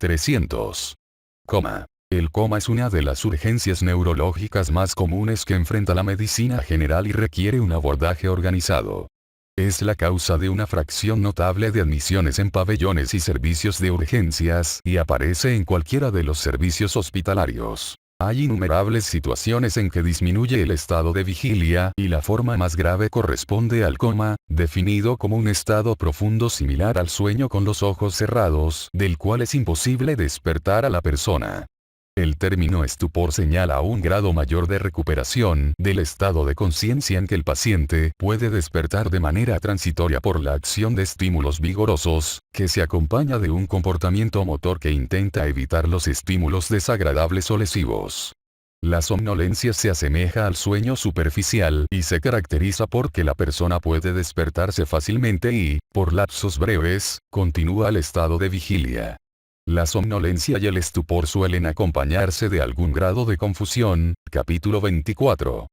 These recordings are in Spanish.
300. Coma. El coma es una de las urgencias neurológicas más comunes que enfrenta la medicina general y requiere un abordaje organizado. Es la causa de una fracción notable de admisiones en pabellones y servicios de urgencias y aparece en cualquiera de los servicios hospitalarios. Hay innumerables situaciones en que disminuye el estado de vigilia y la forma más grave corresponde al coma, definido como un estado profundo similar al sueño con los ojos cerrados, del cual es imposible despertar a la persona. El término estupor señala un grado mayor de recuperación del estado de conciencia en que el paciente puede despertar de manera transitoria por la acción de estímulos vigorosos, que se acompaña de un comportamiento motor que intenta evitar los estímulos desagradables o lesivos. La somnolencia se asemeja al sueño superficial y se caracteriza porque la persona puede despertarse fácilmente y, por lapsos breves, continúa el estado de vigilia. La somnolencia y el estupor suelen acompañarse de algún grado de confusión. Capítulo 24.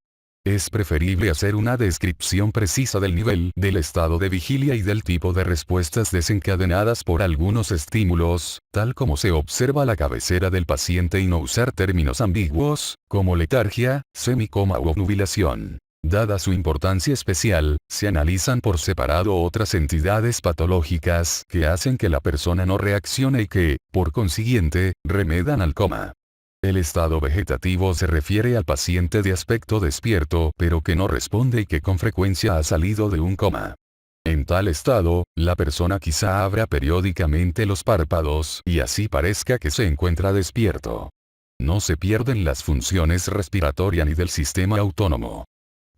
Es preferible hacer una descripción precisa del nivel del estado de vigilia y del tipo de respuestas desencadenadas por algunos estímulos, tal como se observa a la cabecera del paciente, y no usar términos ambiguos, como letargia, semicoma u obnubilación. Dada su importancia especial, se analizan por separado otras entidades patológicas que hacen que la persona no reaccione y que, por consiguiente, remedan al coma. El estado vegetativo se refiere al paciente de aspecto despierto pero que no responde y que con frecuencia ha salido de un coma. En tal estado, la persona quizá abra periódicamente los párpados y así parezca que se encuentra despierto. No se pierden las funciones respiratorias ni del sistema autónomo.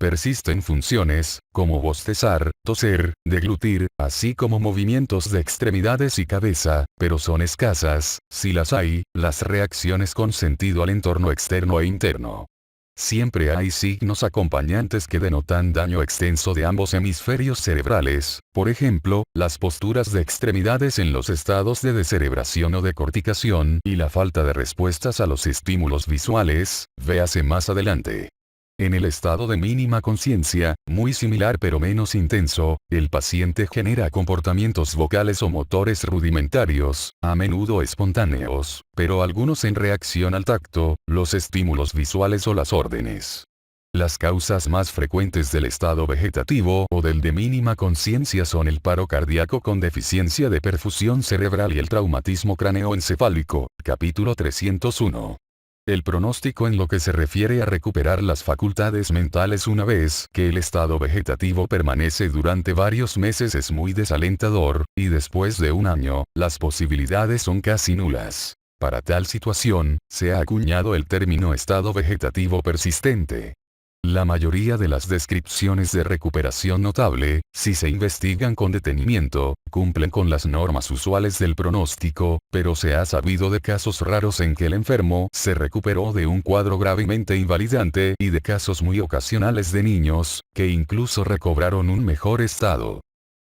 Persisten funciones, como bostezar, toser, deglutir, así como movimientos de extremidades y cabeza, pero son escasas, si las hay, las reacciones con sentido al entorno externo e interno. Siempre hay signos acompañantes que denotan daño extenso de ambos hemisferios cerebrales, por ejemplo, las posturas de extremidades en los estados de descerebración o de corticación y la falta de respuestas a los estímulos visuales, véase más adelante. En el estado de mínima conciencia, muy similar pero menos intenso, el paciente genera comportamientos vocales o motores rudimentarios, a menudo espontáneos, pero algunos en reacción al tacto, los estímulos visuales o las órdenes. Las causas más frecuentes del estado vegetativo o del de mínima conciencia son el paro cardíaco con deficiencia de perfusión cerebral y el traumatismo craneoencefálico. Capítulo 301. El pronóstico en lo que se refiere a recuperar las facultades mentales una vez que el estado vegetativo permanece durante varios meses es muy desalentador, y después de un año, las posibilidades son casi nulas. Para tal situación, se ha acuñado el término estado vegetativo persistente. La mayoría de las descripciones de recuperación notable, si se investigan con detenimiento, cumplen con las normas usuales del pronóstico, pero se ha sabido de casos raros en que el enfermo se recuperó de un cuadro gravemente invalidante y de casos muy ocasionales de niños, que incluso recobraron un mejor estado.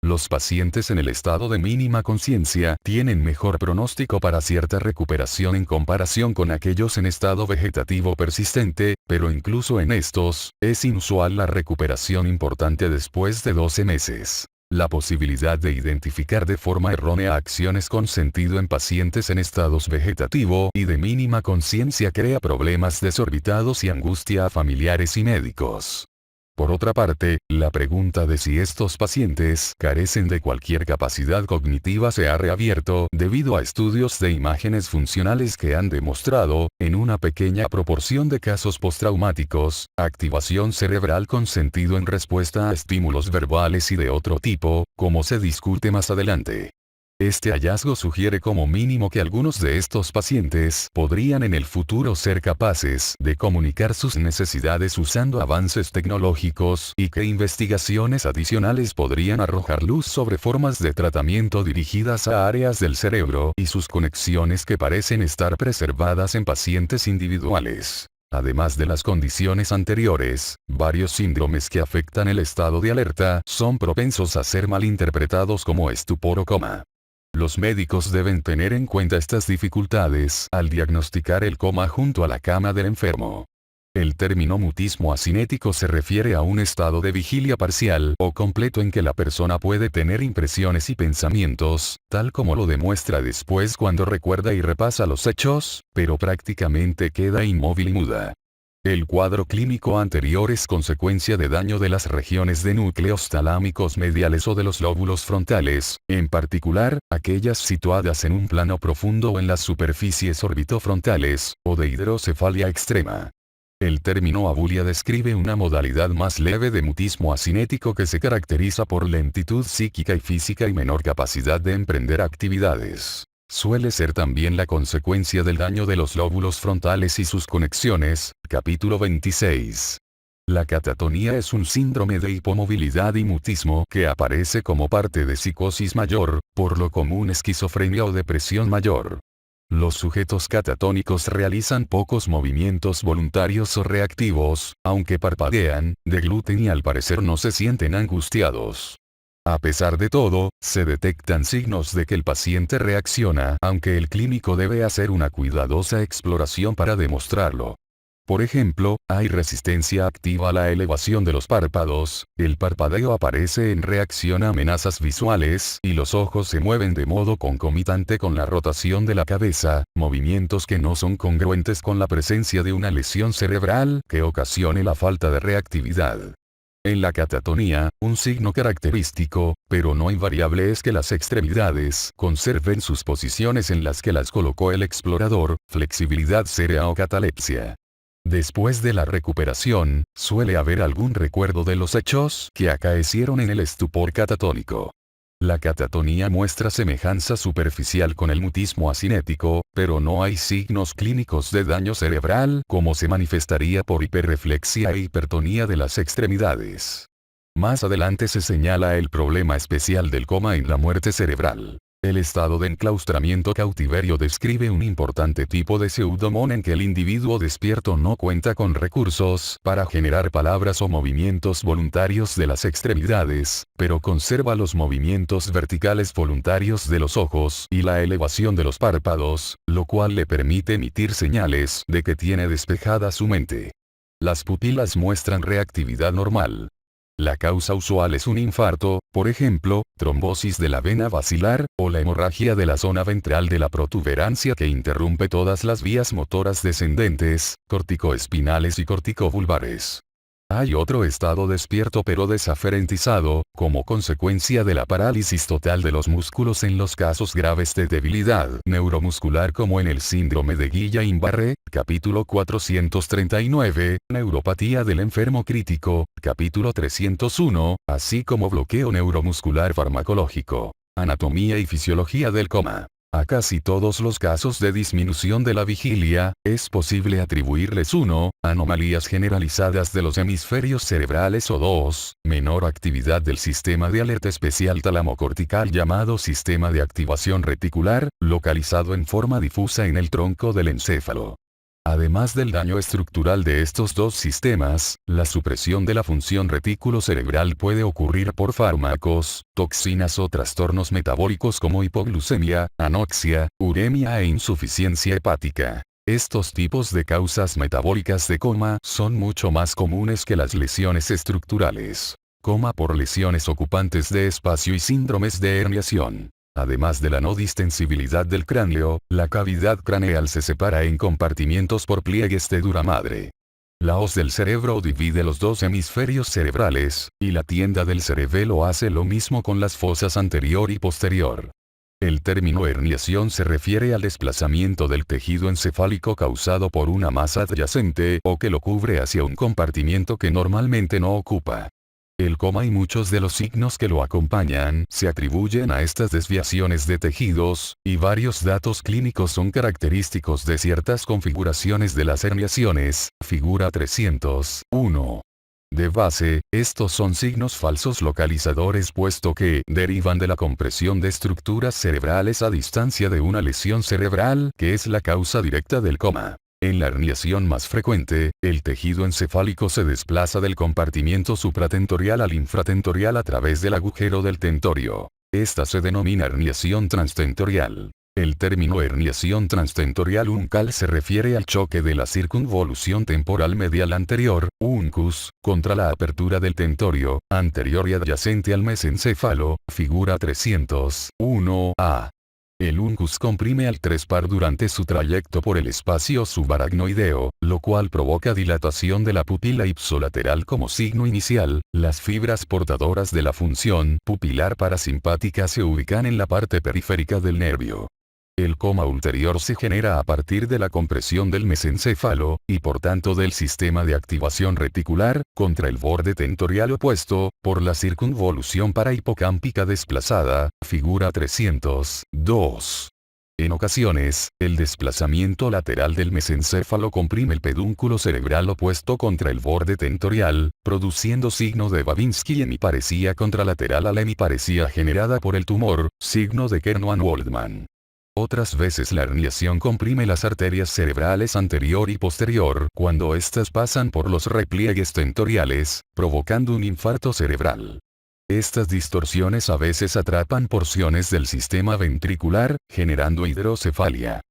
Los pacientes en el estado de mínima conciencia tienen mejor pronóstico para cierta recuperación en comparación con aquellos en estado vegetativo persistente, pero incluso en estos, es inusual la recuperación importante después de 12 meses. La posibilidad de identificar de forma errónea acciones con sentido en pacientes en estados vegetativo y de mínima conciencia crea problemas desorbitados y angustia a familiares y médicos. Por otra parte, la pregunta de si estos pacientes carecen de cualquier capacidad cognitiva se ha reabierto debido a estudios de imágenes funcionales que han demostrado, en una pequeña proporción de casos postraumáticos, activación cerebral con sentido en respuesta a estímulos verbales y de otro tipo, como se discute más adelante. Este hallazgo sugiere como mínimo que algunos de estos pacientes podrían en el futuro ser capaces de comunicar sus necesidades usando avances tecnológicos y que investigaciones adicionales podrían arrojar luz sobre formas de tratamiento dirigidas a áreas del cerebro y sus conexiones que parecen estar preservadas en pacientes individuales. Además de las condiciones anteriores, varios síndromes que afectan el estado de alerta son propensos a ser malinterpretados como estupor o coma. Los médicos deben tener en cuenta estas dificultades al diagnosticar el coma junto a la cama del enfermo. El término mutismo asinético se refiere a un estado de vigilia parcial o completo en que la persona puede tener impresiones y pensamientos, tal como lo demuestra después cuando recuerda y repasa los hechos, pero prácticamente queda inmóvil y muda. El cuadro clínico anterior es consecuencia de daño de las regiones de núcleos talámicos mediales o de los lóbulos frontales, en particular, aquellas situadas en un plano profundo o en las superficies orbitofrontales, o de hidrocefalia extrema. El término abulia describe una modalidad más leve de mutismo asinético que se caracteriza por lentitud psíquica y física y menor capacidad de emprender actividades. Suele ser también la consecuencia del daño de los lóbulos frontales y sus conexiones, capítulo 26. La catatonía es un síndrome de hipomovilidad y mutismo que aparece como parte de psicosis mayor, por lo común esquizofrenia o depresión mayor. Los sujetos catatónicos realizan pocos movimientos voluntarios o reactivos, aunque parpadean, degluten y al parecer no se sienten angustiados. A pesar de todo, se detectan signos de que el paciente reacciona, aunque el clínico debe hacer una cuidadosa exploración para demostrarlo. Por ejemplo, hay resistencia activa a la elevación de los párpados, el parpadeo aparece en reacción a amenazas visuales y los ojos se mueven de modo concomitante con la rotación de la cabeza, movimientos que no son congruentes con la presencia de una lesión cerebral que ocasione la falta de reactividad. En la catatonía, un signo característico, pero no invariable es que las extremidades conserven sus posiciones en las que las colocó el explorador, flexibilidad cérea o catalepsia. Después de la recuperación, suele haber algún recuerdo de los hechos que acaecieron en el estupor catatónico. La catatonía muestra semejanza superficial con el mutismo asinético, pero no hay signos clínicos de daño cerebral como se manifestaría por hiperreflexia e hipertonía de las extremidades. Más adelante se señala el problema especial del coma en la muerte cerebral. El estado de enclaustramiento cautiverio describe un importante tipo de pseudomon en que el individuo despierto no cuenta con recursos para generar palabras o movimientos voluntarios de las extremidades, pero conserva los movimientos verticales voluntarios de los ojos y la elevación de los párpados, lo cual le permite emitir señales de que tiene despejada su mente. Las pupilas muestran reactividad normal. La causa usual es un infarto, por ejemplo, trombosis de la vena basilar, o la hemorragia de la zona ventral de la protuberancia que interrumpe todas las vías motoras descendentes, corticoespinales y corticovulvares. Hay otro estado despierto pero desaferentizado, como consecuencia de la parálisis total de los músculos en los casos graves de debilidad neuromuscular como en el síndrome de Guillain-Barré, capítulo 439, neuropatía del enfermo crítico, capítulo 301, así como bloqueo neuromuscular farmacológico. Anatomía y fisiología del coma. A casi todos los casos de disminución de la vigilia, es posible atribuirles 1, anomalías generalizadas de los hemisferios cerebrales o 2, menor actividad del sistema de alerta especial talamocortical llamado sistema de activación reticular, localizado en forma difusa en el tronco del encéfalo. Además del daño estructural de estos dos sistemas, la supresión de la función retículo cerebral puede ocurrir por fármacos, toxinas o trastornos metabólicos como hipoglucemia, anoxia, uremia e insuficiencia hepática. Estos tipos de causas metabólicas de coma son mucho más comunes que las lesiones estructurales. Coma por lesiones ocupantes de espacio y síndromes de herniación. Además de la no distensibilidad del cráneo, la cavidad craneal se separa en compartimientos por pliegues de dura madre. La hoz del cerebro divide los dos hemisferios cerebrales, y la tienda del cerebelo hace lo mismo con las fosas anterior y posterior. El término herniación se refiere al desplazamiento del tejido encefálico causado por una masa adyacente o que lo cubre hacia un compartimiento que normalmente no ocupa. El coma y muchos de los signos que lo acompañan se atribuyen a estas desviaciones de tejidos, y varios datos clínicos son característicos de ciertas configuraciones de las herniaciones, figura 301. De base, estos son signos falsos localizadores puesto que derivan de la compresión de estructuras cerebrales a distancia de una lesión cerebral que es la causa directa del coma. En la herniación más frecuente, el tejido encefálico se desplaza del compartimiento supratentorial al infratentorial a través del agujero del tentorio. Esta se denomina herniación transtentorial. El término herniación transtentorial uncal se refiere al choque de la circunvolución temporal medial anterior, uncus, contra la apertura del tentorio, anterior y adyacente al mesencéfalo, figura 301a. El uncus comprime al trespar durante su trayecto por el espacio subaracnoideo, lo cual provoca dilatación de la pupila ipsolateral como signo inicial. Las fibras portadoras de la función pupilar parasimpática se ubican en la parte periférica del nervio. El coma ulterior se genera a partir de la compresión del mesencéfalo, y por tanto del sistema de activación reticular, contra el borde tentorial opuesto, por la circunvolución parahipocámpica desplazada, figura 302. En ocasiones, el desplazamiento lateral del mesencéfalo comprime el pedúnculo cerebral opuesto contra el borde tentorial, produciendo signo de Babinski y hemiparesía contralateral a la hemiparesía generada por el tumor, signo de Kernohan-Waldman. Otras veces la herniación comprime las arterias cerebrales anterior y posterior cuando éstas pasan por los repliegues tentoriales, provocando un infarto cerebral. Estas distorsiones a veces atrapan porciones del sistema ventricular, generando hidrocefalia.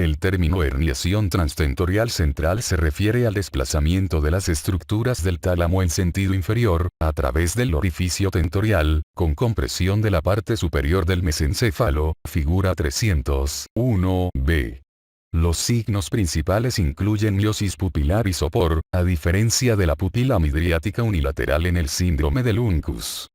El término herniación transtentorial central se refiere al desplazamiento de las estructuras del tálamo en sentido inferior, a través del orificio tentorial, con compresión de la parte superior del mesencéfalo, figura 301b. Los signos principales incluyen miosis pupilar y sopor, a diferencia de la pupila midriática unilateral en el síndrome del uncus.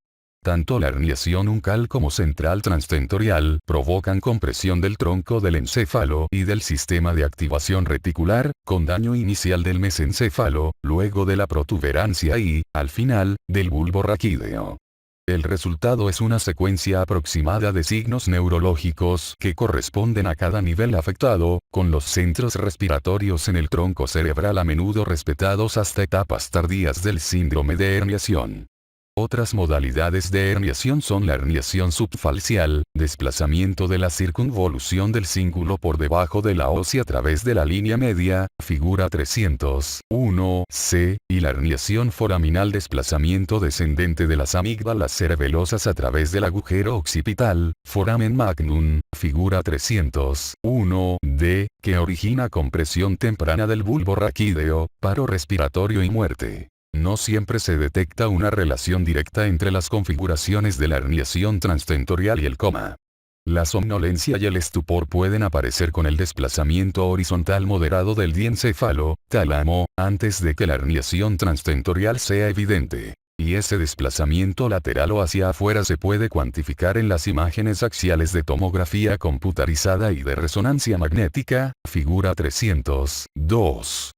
Tanto la herniación uncal como central transtentorial provocan compresión del tronco del encéfalo y del sistema de activación reticular, con daño inicial del mesencéfalo, luego de la protuberancia y, al final, del bulbo raquídeo. El resultado es una secuencia aproximada de signos neurológicos que corresponden a cada nivel afectado, con los centros respiratorios en el tronco cerebral a menudo respetados hasta etapas tardías del síndrome de herniación. Otras modalidades de herniación son la herniación subfalcial, desplazamiento de la circunvolución del cíngulo por debajo de la ósea a través de la línea media, figura 301c, y la herniación foraminal, desplazamiento descendente de las amígdalas cerebelosas a través del agujero occipital, foramen magnum, figura 301d, que origina compresión temprana del bulbo raquídeo, paro respiratorio y muerte. No siempre se detecta una relación directa entre las configuraciones de la herniación transtentorial y el coma. La somnolencia y el estupor pueden aparecer con el desplazamiento horizontal moderado del diencéfalo, tálamo, antes de que la herniación transtentorial sea evidente. Y ese desplazamiento lateral o hacia afuera se puede cuantificar en las imágenes axiales de tomografía computarizada y de resonancia magnética, figura 302.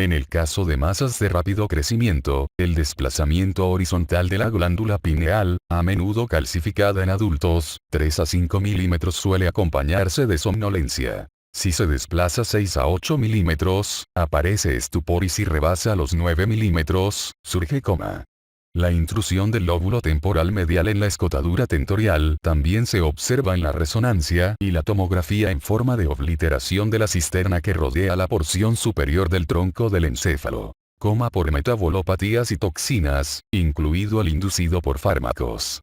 En el caso de masas de rápido crecimiento, el desplazamiento horizontal de la glándula pineal, a menudo calcificada en adultos, 3 a 5 milímetros, suele acompañarse de somnolencia. Si se desplaza 6 a 8 milímetros, aparece estupor, y si rebasa los 9 milímetros, surge coma. La intrusión del lóbulo temporal medial en la escotadura tentorial también se observa en la resonancia y la tomografía en forma de obliteración de la cisterna que rodea la porción superior del tronco del encéfalo. Coma por metabolopatías y toxinas, incluido el inducido por fármacos.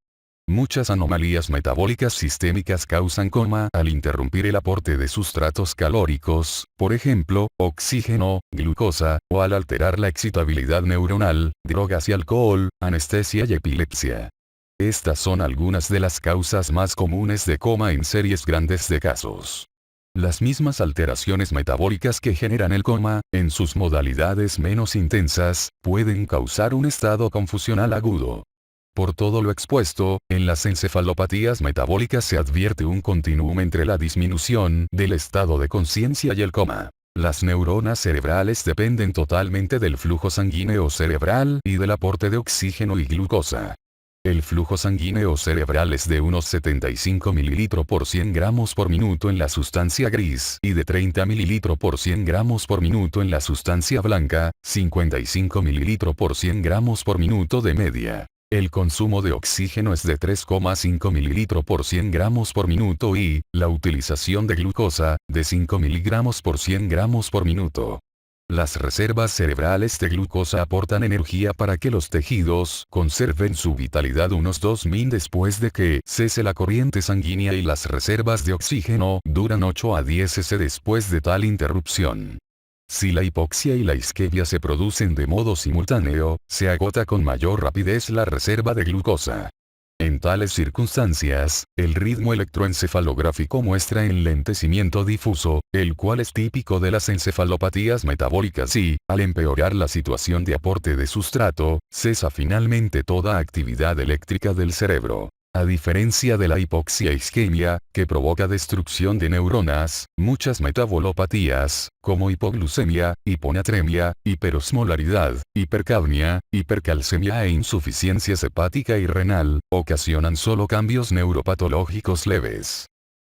Muchas anomalías metabólicas sistémicas causan coma al interrumpir el aporte de sustratos calóricos, por ejemplo, oxígeno, glucosa, o al alterar la excitabilidad neuronal, drogas y alcohol, anestesia y epilepsia. Estas son algunas de las causas más comunes de coma en series grandes de casos. Las mismas alteraciones metabólicas que generan el coma, en sus modalidades menos intensas, pueden causar un estado confusional agudo. Por todo lo expuesto, en las encefalopatías metabólicas se advierte un continuum entre la disminución del estado de conciencia y el coma. Las neuronas cerebrales dependen totalmente del flujo sanguíneo cerebral y del aporte de oxígeno y glucosa. El flujo sanguíneo cerebral es de unos 75 ml por 100 gramos por minuto en la sustancia gris y de 30 ml por 100 gramos por minuto en la sustancia blanca, 55 ml por 100 gramos por minuto de media. El consumo de oxígeno es de 3,5 ml por 100 gramos por minuto y la utilización de glucosa, de 5 mg por 100 gramos por minuto. Las reservas cerebrales de glucosa aportan energía para que los tejidos conserven su vitalidad unos 2000 después de que cese la corriente sanguínea, y las reservas de oxígeno duran 8 a 10 s después de tal interrupción. Si la hipoxia y la isquemia se producen de modo simultáneo, se agota con mayor rapidez la reserva de glucosa. En tales circunstancias, el ritmo electroencefalográfico muestra enlentecimiento difuso, el cual es típico de las encefalopatías metabólicas y, al empeorar la situación de aporte de sustrato, cesa finalmente toda actividad eléctrica del cerebro. A diferencia de la hipoxia e isquemia, que provoca destrucción de neuronas, muchas metabolopatías, como hipoglucemia, hiponatremia, hiperosmolaridad, hipercapnia, hipercalcemia e insuficiencia hepática y renal, ocasionan solo cambios neuropatológicos leves.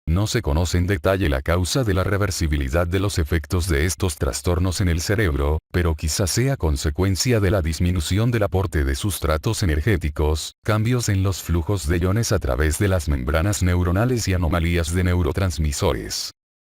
No se conoce en detalle la causa de la reversibilidad de los efectos de estos trastornos en el cerebro, pero quizás sea consecuencia de la disminución del aporte de sustratos energéticos, cambios en los flujos de iones a través de las membranas neuronales y anomalías de neurotransmisores.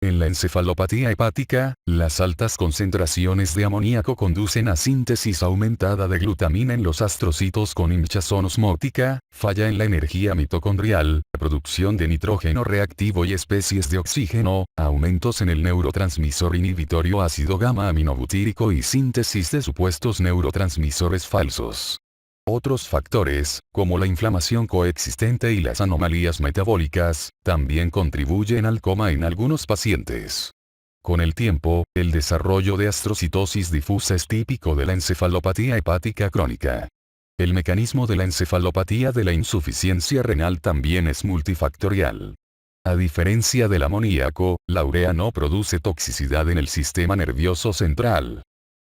En la encefalopatía hepática, las altas concentraciones de amoníaco conducen a síntesis aumentada de glutamina en los astrocitos con hinchazón osmótica, falla en la energía mitocondrial, producción de nitrógeno reactivo y especies de oxígeno, aumentos en el neurotransmisor inhibitorio ácido gamma-aminobutírico y síntesis de supuestos neurotransmisores falsos. Otros factores, como la inflamación coexistente y las anomalías metabólicas, también contribuyen al coma en algunos pacientes. Con el tiempo, el desarrollo de astrocitosis difusa es típico de la encefalopatía hepática crónica. El mecanismo de la encefalopatía de la insuficiencia renal también es multifactorial. A diferencia del amoníaco, la urea no produce toxicidad en el sistema nervioso central.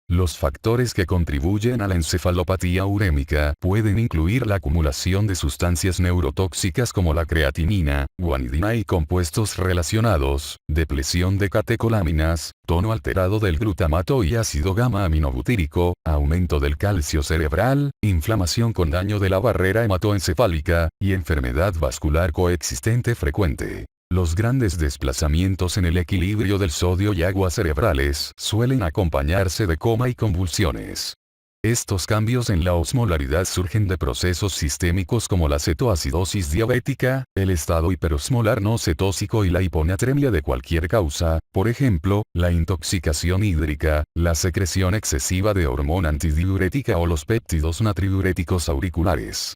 Los factores que contribuyen a la encefalopatía urémica pueden incluir la acumulación de sustancias neurotóxicas como la creatinina, guanidina y compuestos relacionados, depresión de catecolaminas, tono alterado del glutamato y ácido gamma-aminobutírico, aumento del calcio cerebral, inflamación con daño de la barrera hematoencefálica, y enfermedad vascular coexistente frecuente. Los grandes desplazamientos en el equilibrio del sodio y agua cerebrales suelen acompañarse de coma y convulsiones. Estos cambios en la osmolaridad surgen de procesos sistémicos como la cetoacidosis diabética, el estado hiperosmolar no cetósico y la hiponatremia de cualquier causa, por ejemplo, la intoxicación hídrica, la secreción excesiva de hormona antidiurética o los péptidos natriuréticos auriculares.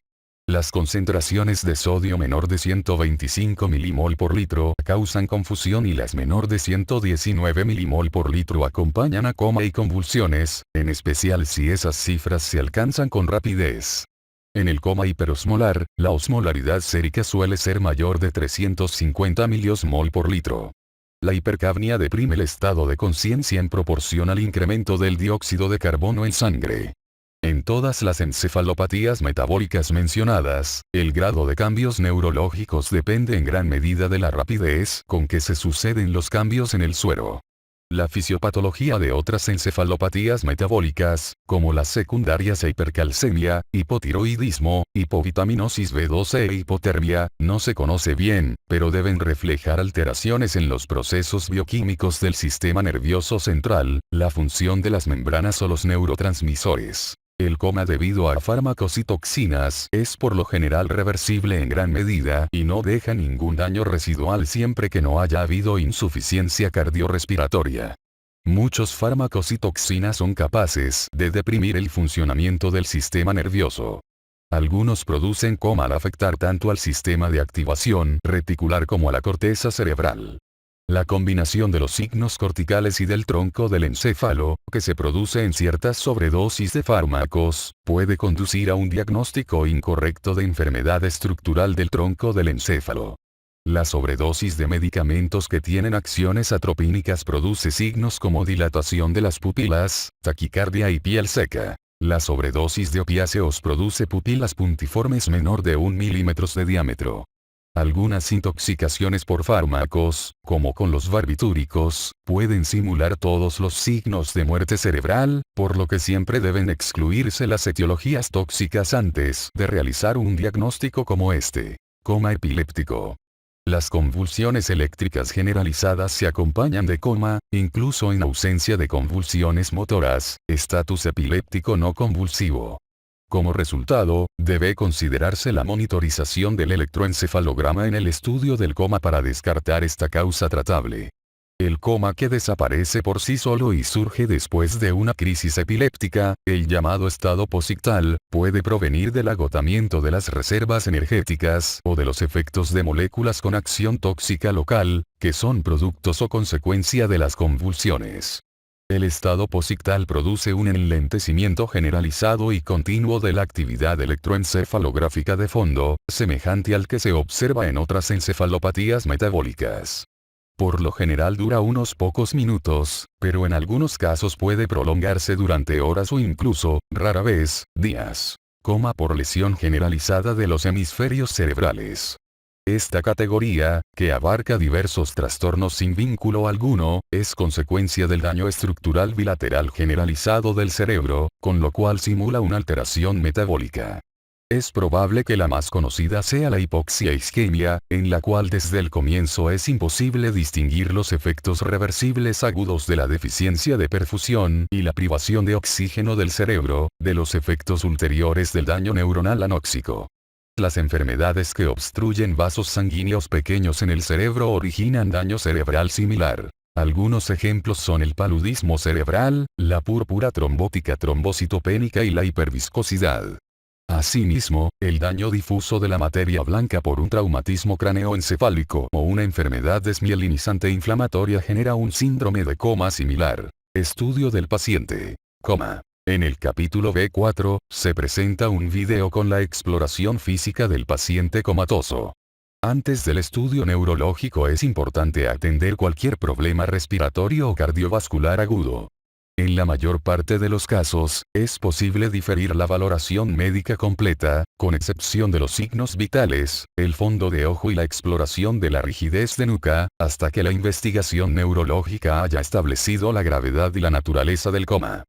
Las concentraciones de sodio menor de 125 milimol por litro causan confusión y las menor de 119 milimol por litro acompañan a coma y convulsiones, en especial si esas cifras se alcanzan con rapidez. En el coma hiperosmolar, la osmolaridad sérica suele ser mayor de 350 miliosmol por litro. La hipercapnia deprime el estado de conciencia en proporción al incremento del dióxido de carbono en sangre. En todas las encefalopatías metabólicas mencionadas, el grado de cambios neurológicos depende en gran medida de la rapidez con que se suceden los cambios en el suero. La fisiopatología de otras encefalopatías metabólicas, como las secundarias a hipercalcemia, hipotiroidismo, hipovitaminosis B12 e hipotermia, no se conoce bien, pero deben reflejar alteraciones en los procesos bioquímicos del sistema nervioso central, la función de las membranas o los neurotransmisores. El coma debido a fármacos y toxinas es por lo general reversible en gran medida y no deja ningún daño residual siempre que no haya habido insuficiencia cardiorrespiratoria. Muchos fármacos y toxinas son capaces de deprimir el funcionamiento del sistema nervioso. Algunos producen coma al afectar tanto al sistema de activación reticular como a la corteza cerebral. La combinación de los signos corticales y del tronco del encéfalo, que se produce en ciertas sobredosis de fármacos, puede conducir a un diagnóstico incorrecto de enfermedad estructural del tronco del encéfalo. La sobredosis de medicamentos que tienen acciones atropínicas produce signos como dilatación de las pupilas, taquicardia y piel seca. La sobredosis de opiáceos produce pupilas puntiformes menor de 1 milímetro de diámetro. Algunas intoxicaciones por fármacos, como con los barbitúricos, pueden simular todos los signos de muerte cerebral, por lo que siempre deben excluirse las etiologías tóxicas antes de realizar un diagnóstico como este. Coma epiléptico. Las convulsiones eléctricas generalizadas se acompañan de coma, incluso en ausencia de convulsiones motoras, estatus epiléptico no convulsivo. Como resultado, debe considerarse la monitorización del electroencefalograma en el estudio del coma para descartar esta causa tratable. El coma que desaparece por sí solo y surge después de una crisis epiléptica, el llamado estado posictal, puede provenir del agotamiento de las reservas energéticas o de los efectos de moléculas con acción tóxica local, que son productos o consecuencia de las convulsiones. El estado posictal produce un enlentecimiento generalizado y continuo de la actividad electroencefalográfica de fondo, semejante al que se observa en otras encefalopatías metabólicas. Por lo general dura unos pocos minutos, pero en algunos casos puede prolongarse durante horas o incluso, rara vez, días. Coma por lesión generalizada de los hemisferios cerebrales. Esta categoría, que abarca diversos trastornos sin vínculo alguno, es consecuencia del daño estructural bilateral generalizado del cerebro, con lo cual simula una alteración metabólica. Es probable que la más conocida sea la hipoxia isquemia, en la cual desde el comienzo es imposible distinguir los efectos reversibles agudos de la deficiencia de perfusión y la privación de oxígeno del cerebro, de los efectos ulteriores del daño neuronal anóxico. Las enfermedades que obstruyen vasos sanguíneos pequeños en el cerebro originan daño cerebral similar. Algunos ejemplos son el paludismo cerebral, la púrpura trombótica trombocitopénica y la hiperviscosidad. Asimismo, el daño difuso de la materia blanca por un traumatismo craneoencefálico o una enfermedad desmielinizante inflamatoria genera un síndrome de coma similar. Estudio del paciente. Coma. En el capítulo B4, se presenta un video con la exploración física del paciente comatoso. Antes del estudio neurológico es importante atender cualquier problema respiratorio o cardiovascular agudo. En la mayor parte de los casos, es posible diferir la valoración médica completa, con excepción de los signos vitales, el fondo de ojo y la exploración de la rigidez de nuca, hasta que la investigación neurológica haya establecido la gravedad y la naturaleza del coma.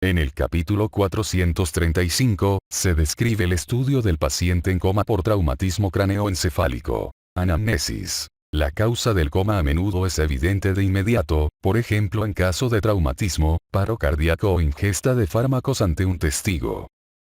En el capítulo 435, se describe el estudio del paciente en coma por traumatismo craneoencefálico. Anamnesis. La causa del coma a menudo es evidente de inmediato, por ejemplo en caso de traumatismo, paro cardíaco o ingesta de fármacos ante un testigo.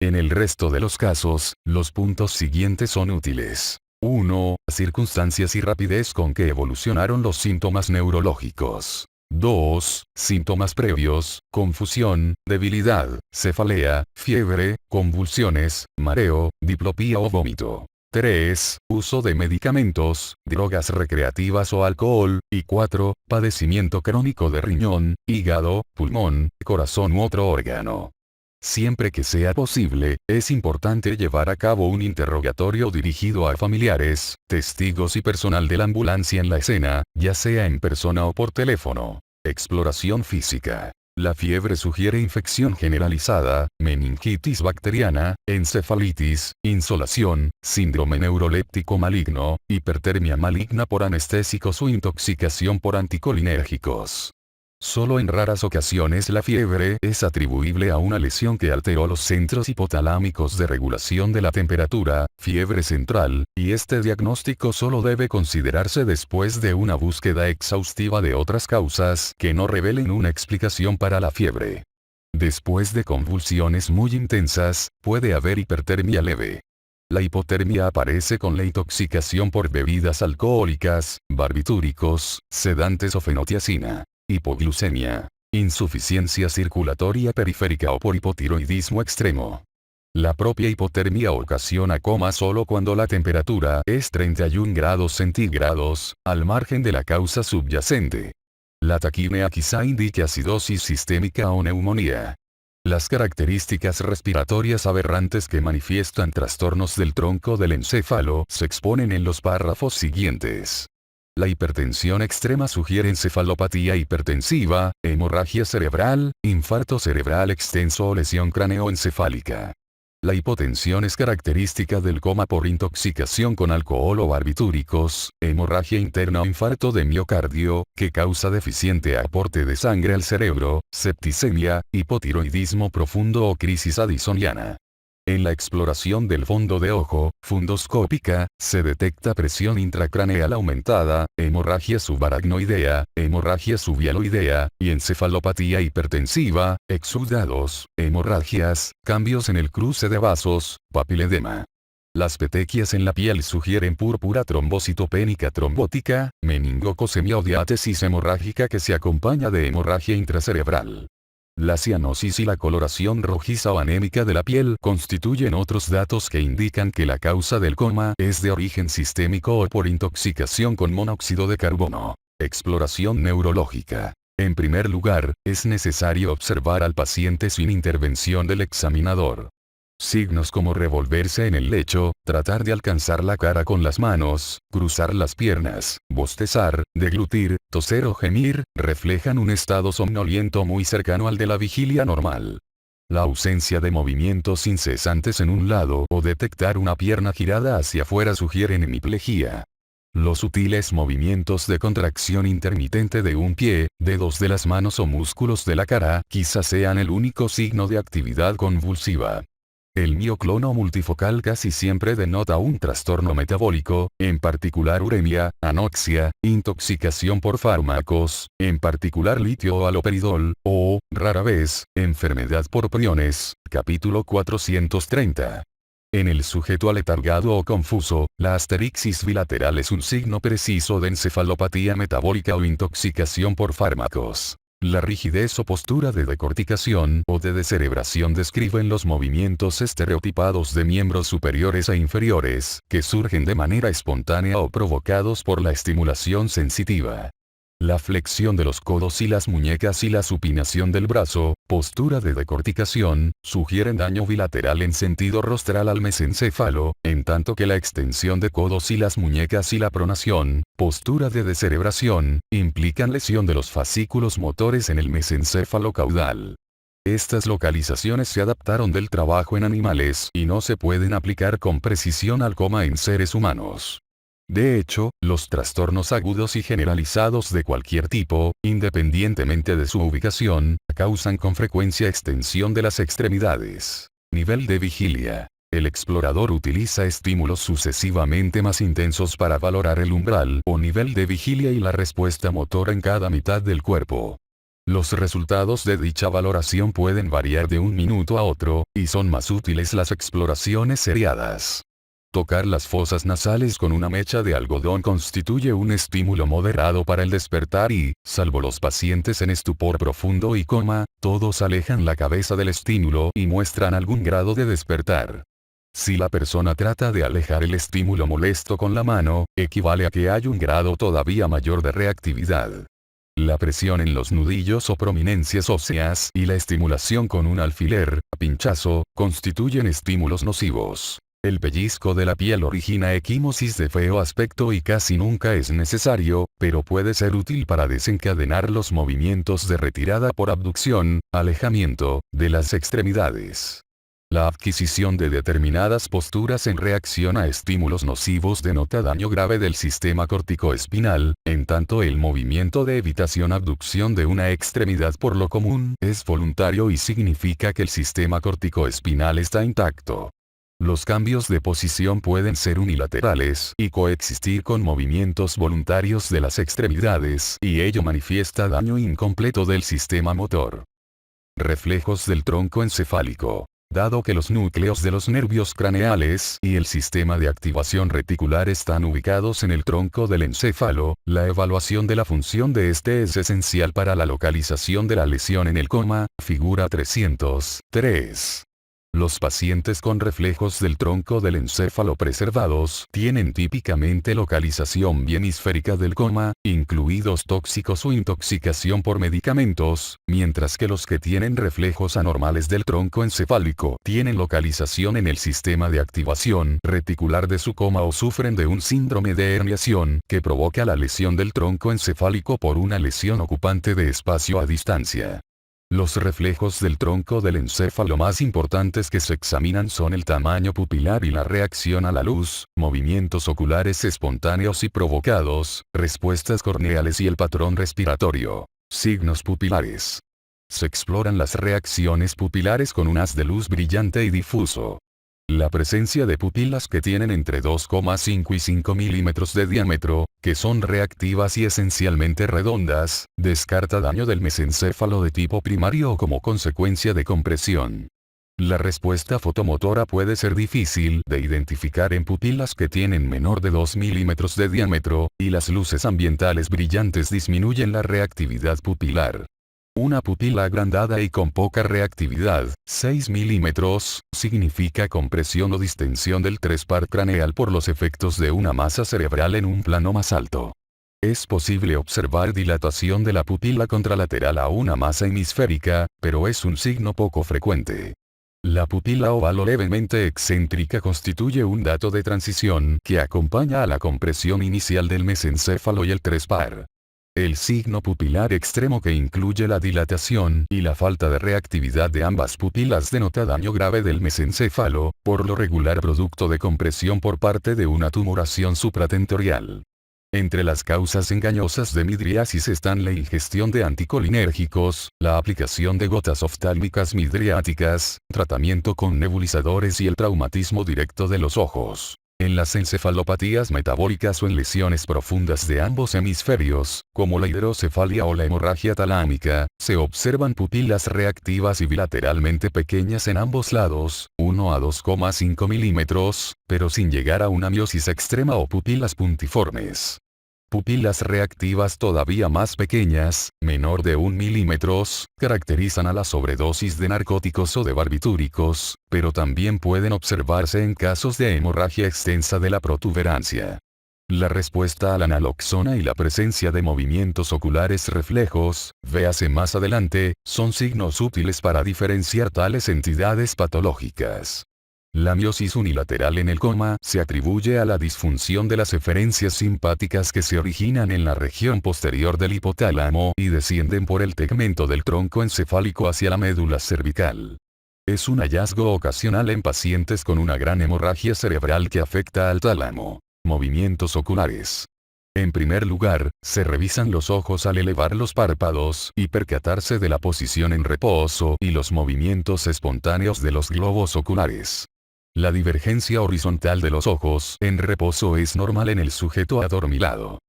En el resto de los casos, los puntos siguientes son útiles. 1. Circunstancias y rapidez con que evolucionaron los síntomas neurológicos. 2. Síntomas previos, confusión, debilidad, cefalea, fiebre, convulsiones, mareo, diplopía o vómito. 3. Uso de medicamentos, drogas recreativas o alcohol, y 4. Padecimiento crónico de riñón, hígado, pulmón, corazón u otro órgano. Siempre que sea posible, es importante llevar a cabo un interrogatorio dirigido a familiares, testigos y personal de la ambulancia en la escena, ya sea en persona o por teléfono. Exploración física. La fiebre sugiere infección generalizada, meningitis bacteriana, encefalitis, insolación, síndrome neuroléptico maligno, hipertermia maligna por anestésicos o intoxicación por anticolinérgicos. Solo en raras ocasiones la fiebre es atribuible a una lesión que alteró los centros hipotalámicos de regulación de la temperatura, fiebre central, y este diagnóstico solo debe considerarse después de una búsqueda exhaustiva de otras causas que no revelen una explicación para la fiebre. Después de convulsiones muy intensas, puede haber hipertermia leve. La hipotermia aparece con la intoxicación por bebidas alcohólicas, barbitúricos, sedantes o fenotiazina. Hipoglucemia, insuficiencia circulatoria periférica o por hipotiroidismo extremo. La propia hipotermia ocasiona coma solo cuando la temperatura es 31 grados centígrados, al margen de la causa subyacente. La taquipnea quizá indique acidosis sistémica o neumonía. Las características respiratorias aberrantes que manifiestan trastornos del tronco del encéfalo se exponen en los párrafos siguientes. La hipertensión extrema sugiere encefalopatía hipertensiva, hemorragia cerebral, infarto cerebral extenso o lesión craneoencefálica. La hipotensión es característica del coma por intoxicación con alcohol o barbitúricos, hemorragia interna o infarto de miocardio, que causa deficiente aporte de sangre al cerebro, septicemia, hipotiroidismo profundo o crisis addisoniana. En la exploración del fondo de ojo, fundoscópica, se detecta presión intracraneal aumentada, hemorragia subaracnoidea, hemorragia subhialoidea, y encefalopatía hipertensiva, exudados, hemorragias, cambios en el cruce de vasos, papiledema. Las petequias en la piel sugieren púrpura trombocitopénica trombótica, meningocosemia o diátesis hemorrágica que se acompaña de hemorragia intracerebral. La cianosis y la coloración rojiza o anémica de la piel constituyen otros datos que indican que la causa del coma es de origen sistémico o por intoxicación con monóxido de carbono. Exploración neurológica. En primer lugar, es necesario observar al paciente sin intervención del examinador. Signos como revolverse en el lecho, tratar de alcanzar la cara con las manos, cruzar las piernas, bostezar, deglutir, toser o gemir, reflejan un estado somnoliento muy cercano al de la vigilia normal. La ausencia de movimientos incesantes en un lado o detectar una pierna girada hacia afuera sugieren hemiplegia. Los sutiles movimientos de contracción intermitente de un pie, dedos de las manos o músculos de la cara quizás sean el único signo de actividad convulsiva. El mioclono multifocal casi siempre denota un trastorno metabólico, en particular uremia, anoxia, intoxicación por fármacos, en particular litio o haloperidol, o, rara vez, enfermedad por priones, capítulo 430. En el sujeto aletargado o confuso, la asterixis bilateral es un signo preciso de encefalopatía metabólica o intoxicación por fármacos. La rigidez o postura de decorticación o de descerebración describen los movimientos estereotipados de miembros superiores e inferiores, que surgen de manera espontánea o provocados por la estimulación sensitiva. La flexión de los codos y las muñecas y la supinación del brazo, postura de decorticación, sugieren daño bilateral en sentido rostral al mesencéfalo, en tanto que la extensión de codos y las muñecas y la pronación, postura de descerebración, implican lesión de los fascículos motores en el mesencéfalo caudal. Estas localizaciones se adaptaron del trabajo en animales y no se pueden aplicar con precisión al coma en seres humanos. De hecho, los trastornos agudos y generalizados de cualquier tipo, independientemente de su ubicación, causan con frecuencia extensión de las extremidades. Nivel de vigilia. El explorador utiliza estímulos sucesivamente más intensos para valorar el umbral o nivel de vigilia y la respuesta motora en cada mitad del cuerpo. Los resultados de dicha valoración pueden variar de un minuto a otro, y son más útiles las exploraciones seriadas. Tocar las fosas nasales con una mecha de algodón constituye un estímulo moderado para el despertar y, salvo los pacientes en estupor profundo y coma, todos alejan la cabeza del estímulo y muestran algún grado de despertar. Si la persona trata de alejar el estímulo molesto con la mano, equivale a que hay un grado todavía mayor de reactividad. La presión en los nudillos o prominencias óseas y la estimulación con un alfiler, pinchazo, constituyen estímulos nocivos. El pellizco de la piel origina equimosis de feo aspecto y casi nunca es necesario, pero puede ser útil para desencadenar los movimientos de retirada por abducción, alejamiento, de las extremidades. La adquisición de determinadas posturas en reacción a estímulos nocivos denota daño grave del sistema corticoespinal, en tanto el movimiento de evitación-abducción de una extremidad por lo común es voluntario y significa que el sistema corticoespinal está intacto. Los cambios de posición pueden ser unilaterales y coexistir con movimientos voluntarios de las extremidades, y ello manifiesta daño incompleto del sistema motor. Reflejos del tronco encefálico. Dado que los núcleos de los nervios craneales y el sistema de activación reticular están ubicados en el tronco del encéfalo, la evaluación de la función de este es esencial para la localización de la lesión en el coma, figura 303. Los pacientes con reflejos del tronco del encéfalo preservados tienen típicamente localización biemisférica del coma, incluidos tóxicos o intoxicación por medicamentos, mientras que los que tienen reflejos anormales del tronco encefálico tienen localización en el sistema de activación reticular de su coma o sufren de un síndrome de herniación que provoca la lesión del tronco encefálico por una lesión ocupante de espacio a distancia. Los reflejos del tronco del encéfalo más importantes que se examinan son el tamaño pupilar y la reacción a la luz, movimientos oculares espontáneos y provocados, respuestas corneales y el patrón respiratorio. Signos pupilares. Se exploran las reacciones pupilares con un haz de luz brillante y difuso. La presencia de pupilas que tienen entre 2,5 y 5 milímetros de diámetro, que son reactivas y esencialmente redondas, descarta daño del mesencéfalo de tipo primario como consecuencia de compresión. La respuesta fotomotora puede ser difícil de identificar en pupilas que tienen menor de 2 milímetros de diámetro, y las luces ambientales brillantes disminuyen la reactividad pupilar. Una pupila agrandada y con poca reactividad, 6 milímetros, significa compresión o distensión del trespar craneal por los efectos de una masa cerebral en un plano más alto. Es posible observar dilatación de la pupila contralateral a una masa hemisférica, pero es un signo poco frecuente. La pupila oval o levemente excéntrica constituye un dato de transición que acompaña a la compresión inicial del mesencéfalo y el trespar. El signo pupilar extremo que incluye la dilatación y la falta de reactividad de ambas pupilas denota daño grave del mesencéfalo, por lo regular producto de compresión por parte de una tumoración supratentorial. Entre las causas engañosas de midriasis están la ingestión de anticolinérgicos, la aplicación de gotas oftálmicas midriáticas, tratamiento con nebulizadores y el traumatismo directo de los ojos. En las encefalopatías metabólicas o en lesiones profundas de ambos hemisferios, como la hidrocefalia o la hemorragia talámica, se observan pupilas reactivas y bilateralmente pequeñas en ambos lados, 1 a 2,5 milímetros, pero sin llegar a una miosis extrema o pupilas puntiformes. Pupilas reactivas todavía más pequeñas, menor de 1 milímetros, caracterizan a la sobredosis de narcóticos o de barbitúricos, pero también pueden observarse en casos de hemorragia extensa de la protuberancia. La respuesta a la naloxona y la presencia de movimientos oculares reflejos, véase más adelante, son signos útiles para diferenciar tales entidades patológicas. La miosis unilateral en el coma se atribuye a la disfunción de las eferencias simpáticas que se originan en la región posterior del hipotálamo y descienden por el tegmento del tronco encefálico hacia la médula cervical. Es un hallazgo ocasional en pacientes con una gran hemorragia cerebral que afecta al tálamo. Movimientos oculares. En primer lugar, se revisan los ojos al elevar los párpados y percatarse de la posición en reposo y los movimientos espontáneos de los globos oculares. La divergencia horizontal de los ojos en reposo es normal en el sujeto adormilado.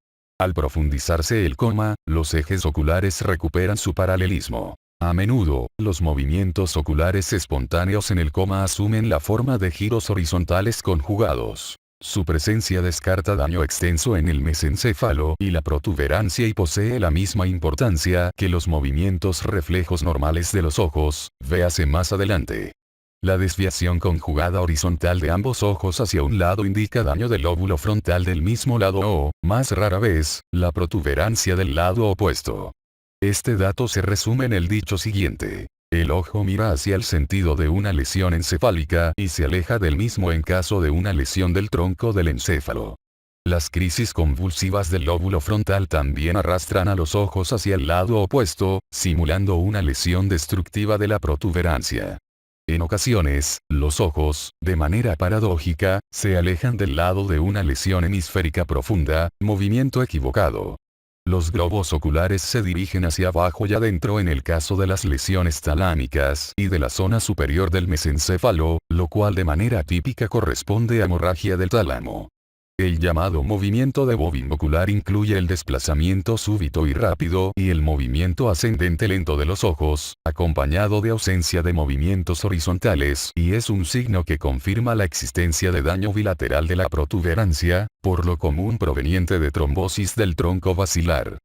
Al profundizarse el coma, los ejes oculares recuperan su paralelismo. A menudo, los movimientos oculares espontáneos en el coma asumen la forma de giros horizontales conjugados. Su presencia descarta daño extenso en el mesencéfalo y la protuberancia y posee la misma importancia que los movimientos reflejos normales de los ojos, véase más adelante. La desviación conjugada horizontal de ambos ojos hacia un lado indica daño del lóbulo frontal del mismo lado o, más rara vez, la protuberancia del lado opuesto. Este dato se resume en el dicho siguiente: el ojo mira hacia el sentido de una lesión encefálica y se aleja del mismo en caso de una lesión del tronco del encéfalo. Las crisis convulsivas del lóbulo frontal también arrastran a los ojos hacia el lado opuesto, simulando una lesión destructiva de la protuberancia. En ocasiones, los ojos, de manera paradójica, se alejan del lado de una lesión hemisférica profunda, movimiento equivocado. Los globos oculares se dirigen hacia abajo y adentro en el caso de las lesiones talámicas y de la zona superior del mesencéfalo, lo cual de manera típica corresponde a hemorragia del tálamo. El llamado movimiento de bobbing ocular incluye el desplazamiento súbito y rápido y el movimiento ascendente lento de los ojos, acompañado de ausencia de movimientos horizontales, y es un signo que confirma la existencia de daño bilateral de la protuberancia, por lo común proveniente de trombosis del tronco basilar.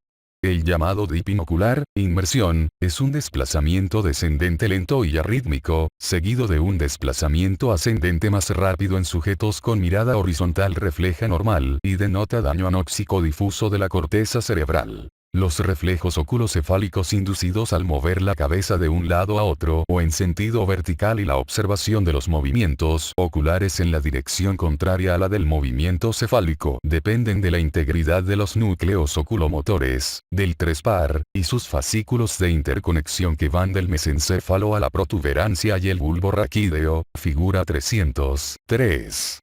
El llamado dipping ocular, inmersión, es un desplazamiento descendente lento y arrítmico, seguido de un desplazamiento ascendente más rápido en sujetos con mirada horizontal refleja normal y denota daño anóxico difuso de la corteza cerebral. Los reflejos oculocefálicos inducidos al mover la cabeza de un lado a otro o en sentido vertical y la observación de los movimientos oculares en la dirección contraria a la del movimiento cefálico dependen de la integridad de los núcleos oculomotores, del trespar, y sus fascículos de interconexión que van del mesencéfalo a la protuberancia y el bulbo raquídeo, figura 303.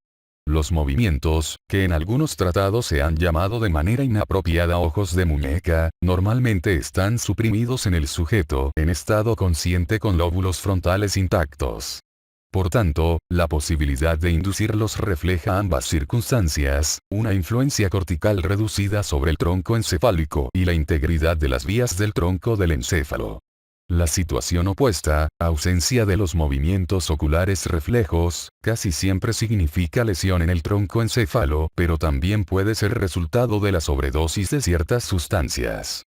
Los movimientos, que en algunos tratados se han llamado de manera inapropiada ojos de muñeca, normalmente están suprimidos en el sujeto en estado consciente con lóbulos frontales intactos. Por tanto, la posibilidad de inducirlos refleja ambas circunstancias, una influencia cortical reducida sobre el tronco encefálico y la integridad de las vías del tronco del encéfalo. La situación opuesta, ausencia de los movimientos oculares reflejos, casi siempre significa lesión en el tronco encéfalo, pero también puede ser resultado de la sobredosis de ciertas sustancias.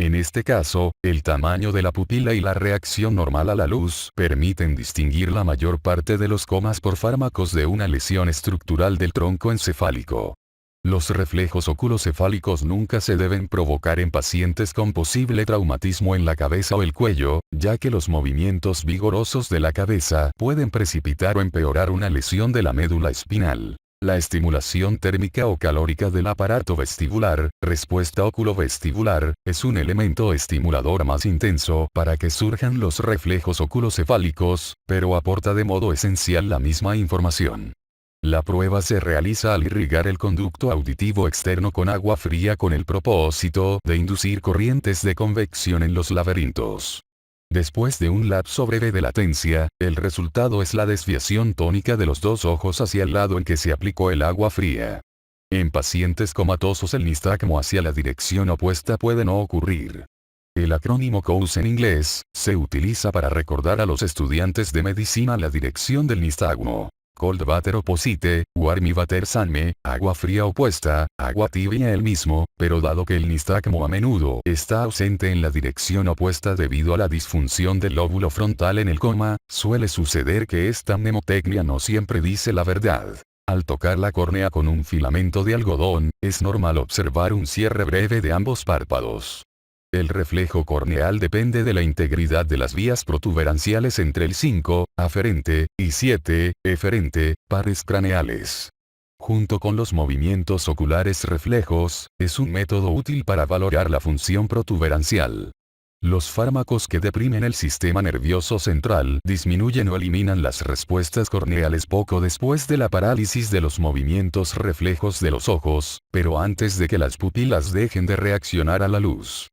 En este caso, el tamaño de la pupila y la reacción normal a la luz permiten distinguir la mayor parte de los comas por fármacos de una lesión estructural del tronco encefálico. Los reflejos oculocefálicos nunca se deben provocar en pacientes con posible traumatismo en la cabeza o el cuello, ya que los movimientos vigorosos de la cabeza pueden precipitar o empeorar una lesión de la médula espinal. La estimulación térmica o calórica del aparato vestibular, respuesta oculovestibular, es un elemento estimulador más intenso para que surjan los reflejos oculocefálicos, pero aporta de modo esencial la misma información. La prueba se realiza al irrigar el conducto auditivo externo con agua fría con el propósito de inducir corrientes de convección en los laberintos. Después de un lapso breve de latencia, el resultado es la desviación tónica de los dos ojos hacia el lado en que se aplicó el agua fría. En pacientes comatosos el nistagmo hacia la dirección opuesta puede no ocurrir. El acrónimo COUS en inglés, se utiliza para recordar a los estudiantes de medicina la dirección del nistagmo. Cold water opposite, warm water same, agua fría opuesta, agua tibia el mismo, pero dado que el nistagmo a menudo está ausente en la dirección opuesta debido a la disfunción del lóbulo frontal en el coma, suele suceder que esta mnemotecnia no siempre dice la verdad. Al tocar la córnea con un filamento de algodón, es normal observar un cierre breve de ambos párpados. El reflejo corneal depende de la integridad de las vías protuberanciales entre el 5, aferente, y 7, eferente, pares craneales. Junto con los movimientos oculares reflejos, es un método útil para valorar la función protuberancial. Los fármacos que deprimen el sistema nervioso central disminuyen o eliminan las respuestas corneales poco después de la parálisis de los movimientos reflejos de los ojos, pero antes de que las pupilas dejen de reaccionar a la luz.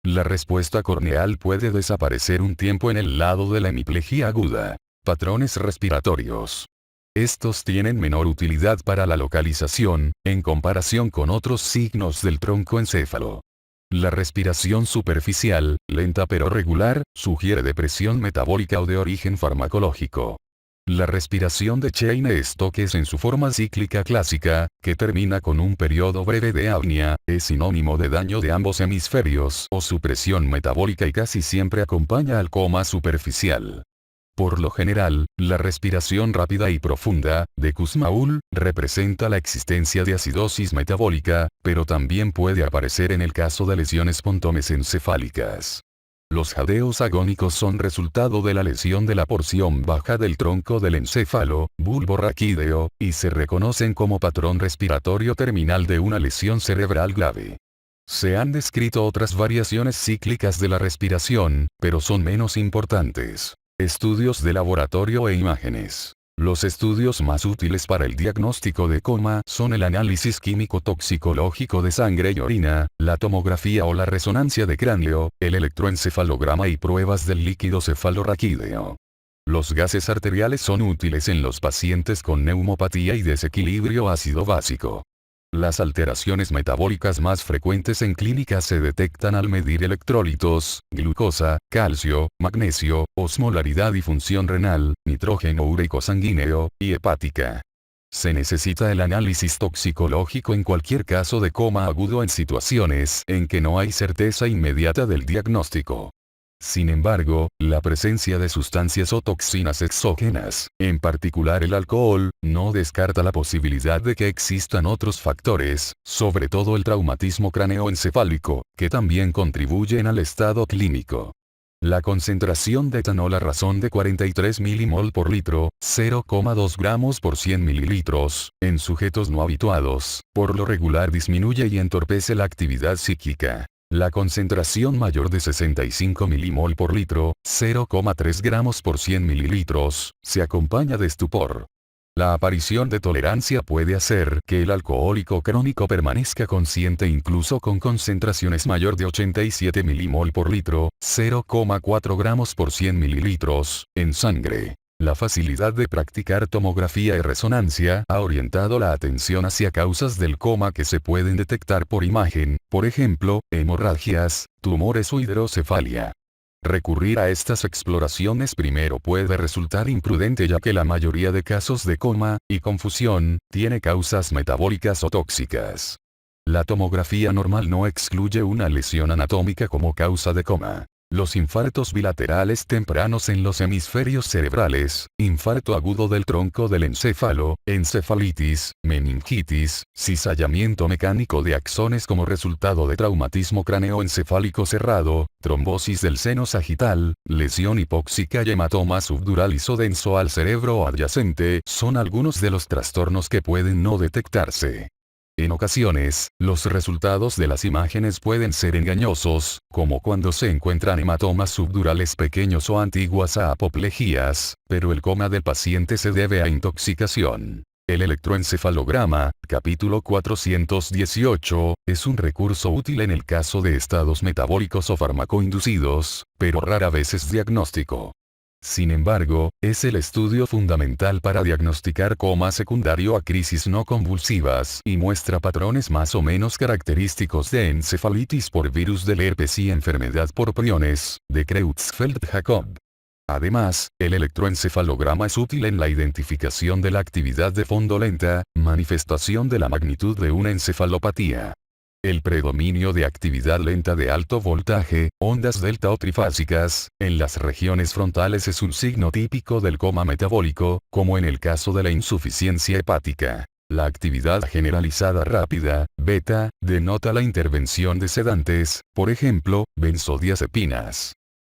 La respuesta corneal puede desaparecer un tiempo en el lado de la hemiplegia aguda. Patrones respiratorios. Estos tienen menor utilidad para la localización, en comparación con otros signos del tronco encéfalo. La respiración superficial, lenta pero regular, sugiere depresión metabólica o de origen farmacológico. La respiración de Cheyne-Stokes en su forma cíclica clásica, que termina con un periodo breve de apnea, es sinónimo de daño de ambos hemisferios o supresión metabólica y casi siempre acompaña al coma superficial. Por lo general, la respiración rápida y profunda, de Kussmaul, representa la existencia de acidosis metabólica, pero también puede aparecer en el caso de lesiones pontomesencefálicas. Los jadeos agónicos son resultado de la lesión de la porción baja del tronco del encéfalo, bulbo raquídeo, y se reconocen como patrón respiratorio terminal de una lesión cerebral grave. Se han descrito otras variaciones cíclicas de la respiración, pero son menos importantes. Estudios de laboratorio e imágenes. Los estudios más útiles para el diagnóstico de coma son el análisis químico-toxicológico de sangre y orina, la tomografía o la resonancia de cráneo, el electroencefalograma y pruebas del líquido cefalorraquídeo. Los gases arteriales son útiles en los pacientes con neumopatía y desequilibrio ácido básico. Las alteraciones metabólicas más frecuentes en clínica se detectan al medir electrolitos, glucosa, calcio, magnesio, osmolaridad y función renal, nitrógeno ureico sanguíneo, y hepática. Se necesita el análisis toxicológico en cualquier caso de coma agudo en situaciones en que no hay certeza inmediata del diagnóstico. Sin embargo, la presencia de sustancias o toxinas exógenas, en particular el alcohol, no descarta la posibilidad de que existan otros factores, sobre todo el traumatismo craneoencefálico, que también contribuyen al estado clínico. La concentración de etanol a razón de 43 milimol por litro, 0,2 gramos por 100 mililitros, en sujetos no habituados, por lo regular disminuye y entorpece la actividad psíquica. La concentración mayor de 65 milimol por litro, 0,3 gramos por 100 mililitros, se acompaña de estupor. La aparición de tolerancia puede hacer que el alcohólico crónico permanezca consciente incluso con concentraciones mayor de 87 milimol por litro, 0,4 gramos por 100 mililitros, en sangre. La facilidad de practicar tomografía y resonancia ha orientado la atención hacia causas del coma que se pueden detectar por imagen, por ejemplo, hemorragias, tumores o hidrocefalia. Recurrir a estas exploraciones primero puede resultar imprudente ya que la mayoría de casos de coma y confusión tiene causas metabólicas o tóxicas. La tomografía normal no excluye una lesión anatómica como causa de coma. Los infartos bilaterales tempranos en los hemisferios cerebrales, infarto agudo del tronco del encéfalo, encefalitis, meningitis, cizallamiento mecánico de axones como resultado de traumatismo craneoencefálico cerrado, trombosis del seno sagital, lesión hipóxica y hematoma subdural isodenso al cerebro adyacente, son algunos de los trastornos que pueden no detectarse. En ocasiones, los resultados de las imágenes pueden ser engañosos, como cuando se encuentran hematomas subdurales pequeños o antiguas a apoplejías, pero el coma del paciente se debe a intoxicación. El electroencefalograma, capítulo 418, es un recurso útil en el caso de estados metabólicos o farmacoinducidos, pero rara vez es diagnóstico. Sin embargo, es el estudio fundamental para diagnosticar coma secundario a crisis no convulsivas y muestra patrones más o menos característicos de encefalitis por virus del herpes y enfermedad por priones, de Creutzfeldt-Jakob. Además, el electroencefalograma es útil en la identificación de la actividad de fondo lenta, manifestación de la magnitud de una encefalopatía. El predominio de actividad lenta de alto voltaje, ondas delta o trifásicas, en las regiones frontales es un signo típico del coma metabólico, como en el caso de la insuficiencia hepática. La actividad generalizada rápida, beta, denota la intervención de sedantes, por ejemplo, benzodiazepinas.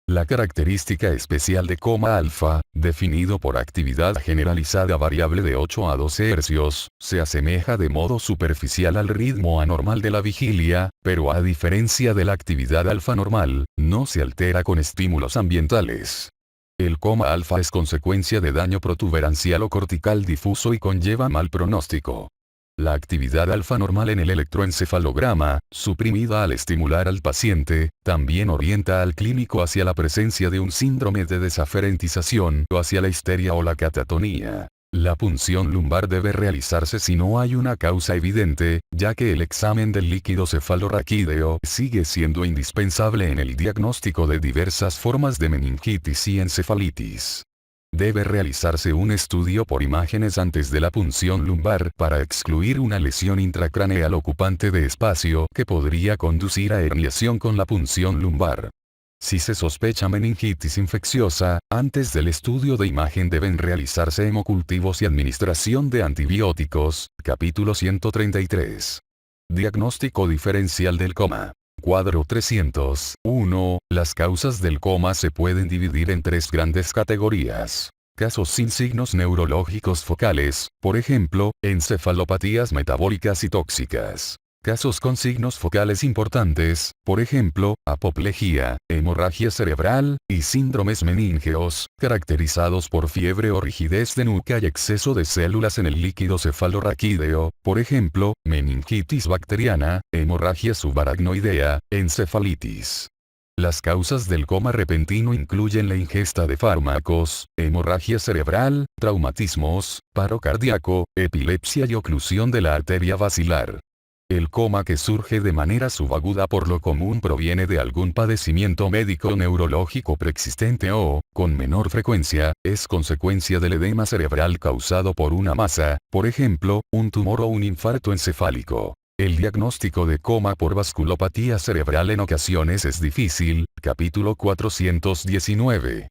La característica especial de coma alfa, definido por actividad generalizada variable de 8 a 12 hercios, se asemeja de modo superficial al ritmo anormal de la vigilia, pero a diferencia de la actividad alfa normal, no se altera con estímulos ambientales. El coma alfa es consecuencia de daño protuberancial o cortical difuso y conlleva mal pronóstico. La actividad alfa normal en el electroencefalograma, suprimida al estimular al paciente, también orienta al clínico hacia la presencia de un síndrome de desaferentización o hacia la histeria o la catatonía. La punción lumbar debe realizarse si no hay una causa evidente, ya que el examen del líquido cefalorraquídeo sigue siendo indispensable en el diagnóstico de diversas formas de meningitis y encefalitis. Debe realizarse un estudio por imágenes antes de la punción lumbar para excluir una lesión intracraneal ocupante de espacio que podría conducir a herniación con la punción lumbar. Si se sospecha meningitis infecciosa, antes del estudio de imagen deben realizarse hemocultivos y administración de antibióticos, capítulo 133. Diagnóstico diferencial del coma. Cuadro 301. Las causas del coma se pueden dividir en tres grandes categorías. Casos sin signos neurológicos focales, por ejemplo, encefalopatías metabólicas y tóxicas. Casos con signos focales importantes, por ejemplo, apoplejía, hemorragia cerebral, y síndromes meníngeos, caracterizados por fiebre o rigidez de nuca y exceso de células en el líquido cefalorraquídeo, por ejemplo, meningitis bacteriana, hemorragia subaracnoidea, encefalitis. Las causas del coma repentino incluyen la ingesta de fármacos, hemorragia cerebral, traumatismos, paro cardíaco, epilepsia y oclusión de la arteria basilar. El coma que surge de manera subaguda por lo común proviene de algún padecimiento médico neurológico preexistente o, con menor frecuencia, es consecuencia del edema cerebral causado por una masa, por ejemplo, un tumor o un infarto encefálico. El diagnóstico de coma por vasculopatía cerebral en ocasiones es difícil, capítulo 419.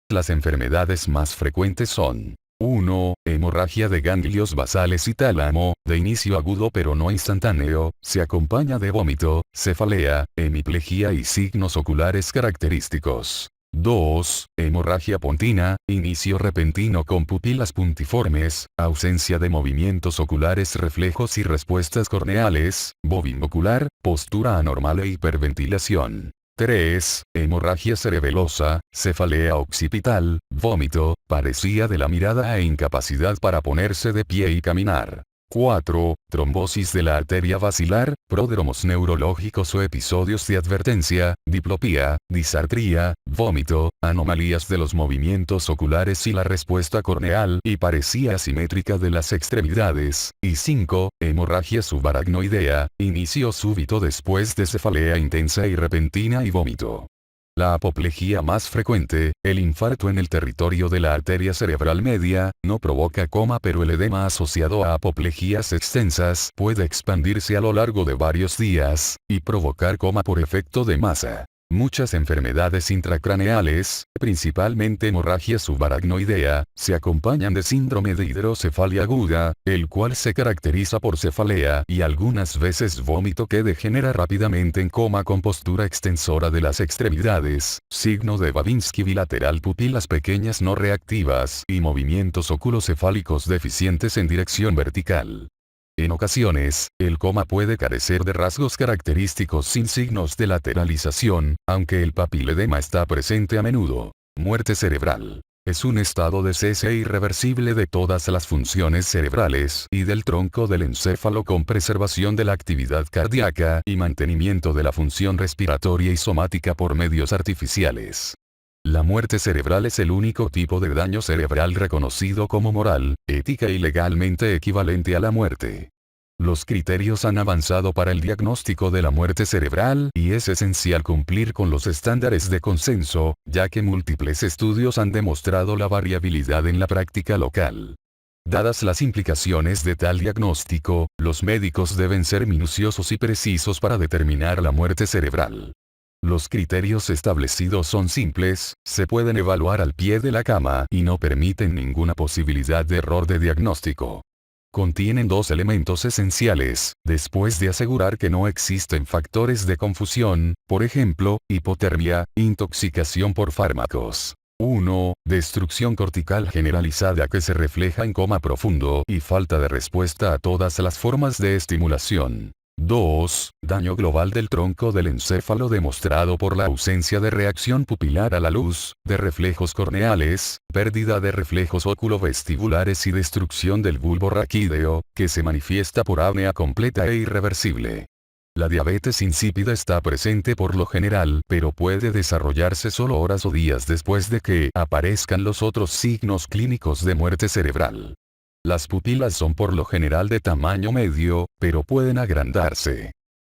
Las enfermedades más frecuentes son: 1. Hemorragia de ganglios basales y tálamo, de inicio agudo pero no instantáneo, se acompaña de vómito, cefalea, hemiplegia y signos oculares característicos. 2. Hemorragia pontina, inicio repentino con pupilas puntiformes, ausencia de movimientos oculares, reflejos y respuestas corneales, bovinocular, postura anormal e hiperventilación. 3. Hemorragia cerebelosa, cefalea occipital, vómito, parecía de la mirada e incapacidad para ponerse de pie y caminar. 4. Trombosis de la arteria basilar, pródromos neurológicos o episodios de advertencia, diplopía, disartría, vómito, anomalías de los movimientos oculares y la respuesta corneal y parecía asimétrica de las extremidades. Y 5. Hemorragia subaracnoidea, inicio súbito después de cefalea intensa y repentina y vómito. La apoplejía más frecuente, el infarto en el territorio de la arteria cerebral media, no provoca coma, pero el edema asociado a apoplejías extensas puede expandirse a lo largo de varios días, y provocar coma por efecto de masa. Muchas enfermedades intracraneales, principalmente hemorragia subaracnoidea, se acompañan de síndrome de hidrocefalia aguda, el cual se caracteriza por cefalea y algunas veces vómito que degenera rápidamente en coma con postura extensora de las extremidades, signo de Babinski bilateral, pupilas pequeñas no reactivas y movimientos oculocefálicos deficientes en dirección vertical. En ocasiones, el coma puede carecer de rasgos característicos sin signos de lateralización, aunque el papiledema está presente a menudo. Muerte cerebral. Es un estado de cese irreversible de todas las funciones cerebrales y del tronco del encéfalo con preservación de la actividad cardíaca y mantenimiento de la función respiratoria y somática por medios artificiales. La muerte cerebral es el único tipo de daño cerebral reconocido como moral, ética y legalmente equivalente a la muerte. Los criterios han avanzado para el diagnóstico de la muerte cerebral y es esencial cumplir con los estándares de consenso, ya que múltiples estudios han demostrado la variabilidad en la práctica local. Dadas las implicaciones de tal diagnóstico, los médicos deben ser minuciosos y precisos para determinar la muerte cerebral. Los criterios establecidos son simples, se pueden evaluar al pie de la cama y no permiten ninguna posibilidad de error de diagnóstico. Contienen dos elementos esenciales, después de asegurar que no existen factores de confusión, por ejemplo, hipotermia, intoxicación por fármacos. 1. Destrucción cortical generalizada que se refleja en coma profundo y falta de respuesta a todas las formas de estimulación. 2. Daño global del tronco del encéfalo demostrado por la ausencia de reacción pupilar a la luz, de reflejos corneales, pérdida de reflejos oculovestibulares y destrucción del bulbo raquídeo, que se manifiesta por apnea completa e irreversible. La diabetes insípida está presente por lo general, pero puede desarrollarse solo horas o días después de que aparezcan los otros signos clínicos de muerte cerebral. Las pupilas son por lo general de tamaño medio, pero pueden agrandarse.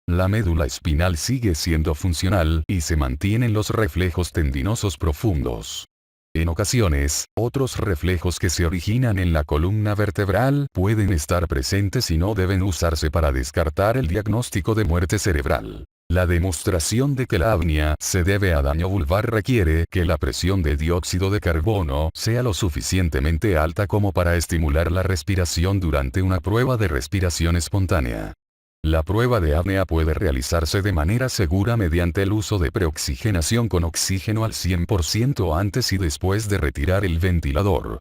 La médula espinal sigue siendo funcional y se mantienen los reflejos tendinosos profundos. En ocasiones, otros reflejos que se originan en la columna vertebral pueden estar presentes y no deben usarse para descartar el diagnóstico de muerte cerebral. La demostración de que la apnea se debe a daño vulvar requiere que la presión de dióxido de carbono sea lo suficientemente alta como para estimular la respiración durante una prueba de respiración espontánea. La prueba de apnea puede realizarse de manera segura mediante el uso de preoxigenación con oxígeno al 100% antes y después de retirar el ventilador.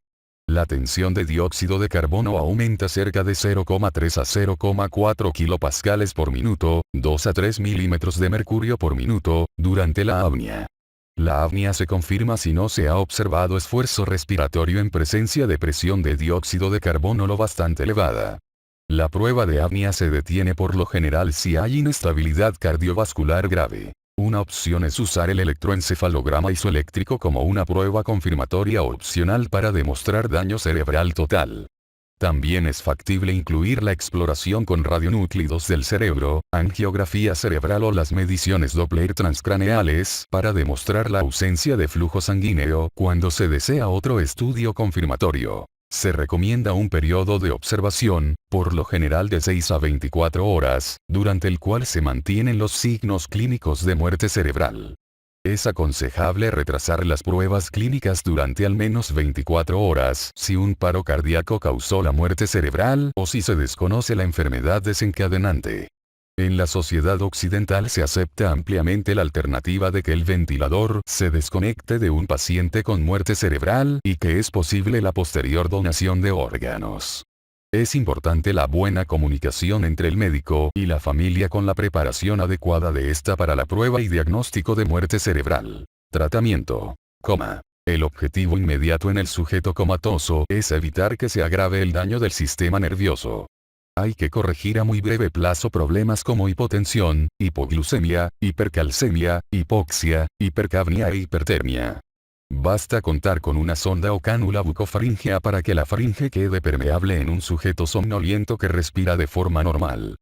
La tensión de dióxido de carbono aumenta cerca de 0,3 a 0,4 kilopascales por minuto, 2 a 3 milímetros de mercurio por minuto, durante la apnea. La apnea se confirma si no se ha observado esfuerzo respiratorio en presencia de presión de dióxido de carbono lo bastante elevada. La prueba de apnea se detiene por lo general si hay inestabilidad cardiovascular grave. Una opción es usar el electroencefalograma isoeléctrico como una prueba confirmatoria opcional para demostrar daño cerebral total. También es factible incluir la exploración con radionúclidos del cerebro, angiografía cerebral o las mediciones Doppler transcraneales para demostrar la ausencia de flujo sanguíneo cuando se desea otro estudio confirmatorio. Se recomienda un periodo de observación, por lo general de 6 a 24 horas, durante el cual se mantienen los signos clínicos de muerte cerebral. Es aconsejable retrasar las pruebas clínicas durante al menos 24 horas si un paro cardíaco causó la muerte cerebral o si se desconoce la enfermedad desencadenante. En la sociedad occidental se acepta ampliamente la alternativa de que el ventilador se desconecte de un paciente con muerte cerebral y que es posible la posterior donación de órganos. Es importante la buena comunicación entre el médico y la familia con la preparación adecuada de esta para la prueba y diagnóstico de muerte cerebral. Tratamiento. El objetivo inmediato en el sujeto comatoso es evitar que se agrave el daño del sistema nervioso. Hay que corregir a muy breve plazo problemas como hipotensión, hipoglucemia, hipercalcemia, hipoxia, hipercapnia e hipertermia. Basta contar con una sonda o cánula bucofaríngea para que la faringe quede permeable en un sujeto somnoliento que respira de forma normal.